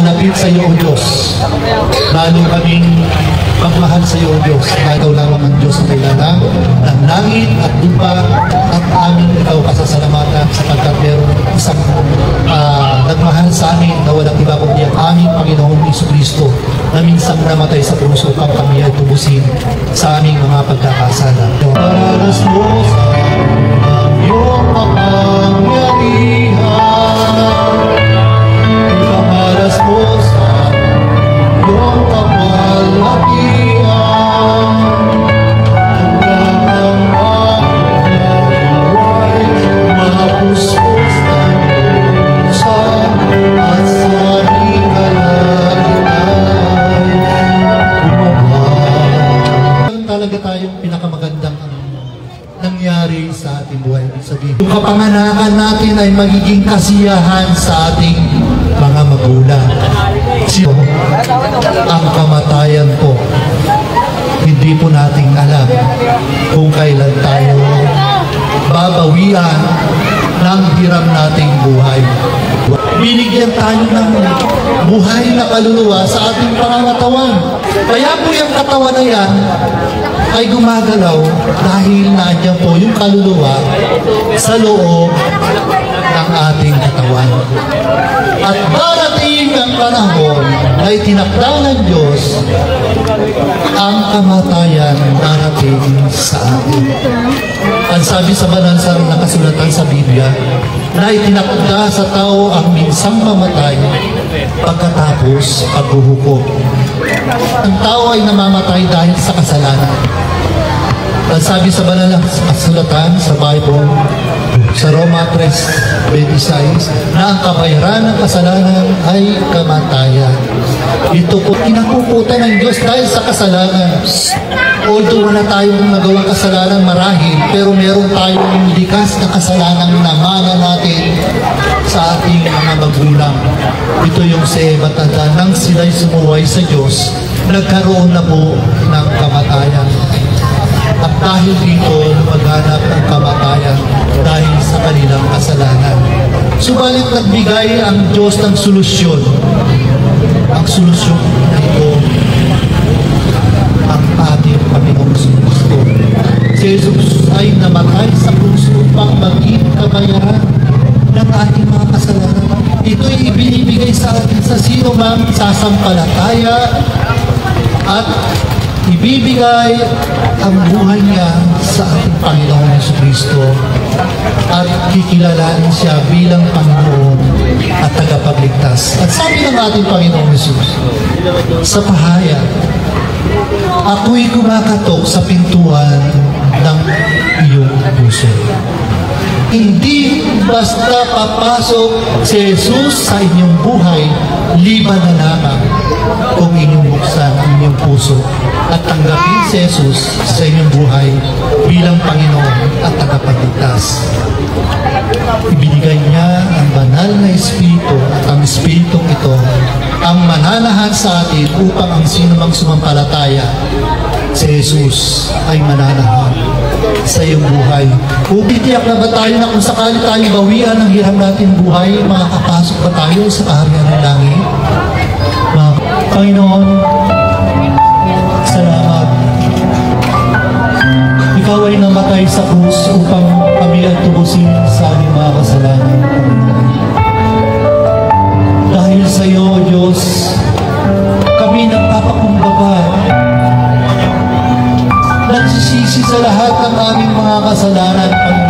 lumalapit sa iyo, O Diyos. Lalo kaming pagmahal sa iyo, O Diyos. Na ikaw lamang ang Diyos na kailangan ng langit at lupa at amin ikaw kasasalamatan sapagkat meron isang nagmahal sa amin na walang iba kundi ang aming Panginoong Jesucristo na minsang namatay sa krus upang kami ay tubusin sa aming mga pagkakasala. Pararas mo sa iyong kapangyarihan, ipamaras mo sa iyong kapalakihan, hanggang ang mabuhay, mapuspos ng pusa at sa aming kalagitay bumaba. Talaga tayong pinakamagandang nangyari sa ating buhay. Sabihin, yung kapanganakan natin ay magiging kasiyahan sa ating mga magulang. Ang kamatayan po, hindi po nating alam kung kailan tayo babawian ng hiram nating buhay. Binigyan tayo ng buhay na kaluluwa sa ating pangangatawan. Kaya po yung katawan na yan ay gumagalaw dahil nandiyan po yung kaluluwa sa loob ng ating katawan. At darating ang panahon na itinakda ng Diyos, ang kamatayan darating sa atin. Ang sabi sa banal sa nakasulatan sa Biblia, na itinakda sa tao ang minsang mamatay pagkatapos paghuhukom. Ang tao ay namamatay dahil sa kasalanan. Ang sabi sa banal na kasulatan sa Bible, sa Roma 3:26, na ang kabayaran ng kasalanan ay kamatayan. Ito po kinakukutan ng Diyos dahil sa kasalanan. Although wala tayong nagawang kasalanan marahil, pero meron tayong likas na kasalanan na mana natin sa ating mga magulang. Ito yung sa Eva at Adan, nang sila'y sumuway sa Diyos, nagkaroon na po ng kamatayan. At dahil dito, maghanap ng kamatayan dahil sa kanilang kasalanan. Subalit nagbigay ang Diyos ng solusyon. Ang solusyon na ito, ang ating Panginoong Jesucristo. Si Jesus ay namatay sa krus upang maging kabayaran ng ating mga kasalanan. Ito'y ibinibigay sa atin sa sino mang sasampalataya at ibibigay ang buhay niya sa ating Panginoong Jesucristo at kikilalanin siya bilang Panginoon at tagapagligtas. At sabi ng ating Panginoong Jesus sa pahayag, ako'y kumakatok sa pintuan ng iyong puso. Hindi basta papasok si Jesus sa inyong buhay, liban na lamang kung inyong buksan ang inyong puso at tanggapin si Jesus sa inyong buhay bilang Panginoon at tagapagligtas. Ibinigay niya ang banal na Espiritu at ang Espiritong ito ang mananahan sa atin upang ang sinumang sumampalataya si Jesus ay mananahan sa iyong buhay. Titiyak na ba tayo na kung sakali tayong bawian ng hirang natin buhay, makakapasok ba tayo sa kaharian ng langit? Panginoon, salamat. Ikaw ay namatay sa krus upang kami ay tubusin sa aming mga kasalanan. Dahil sa iyo, O Diyos, kami nagpapakumbaba. Nagsisisi sa lahat ng aming mga kasalanan, Panginoon.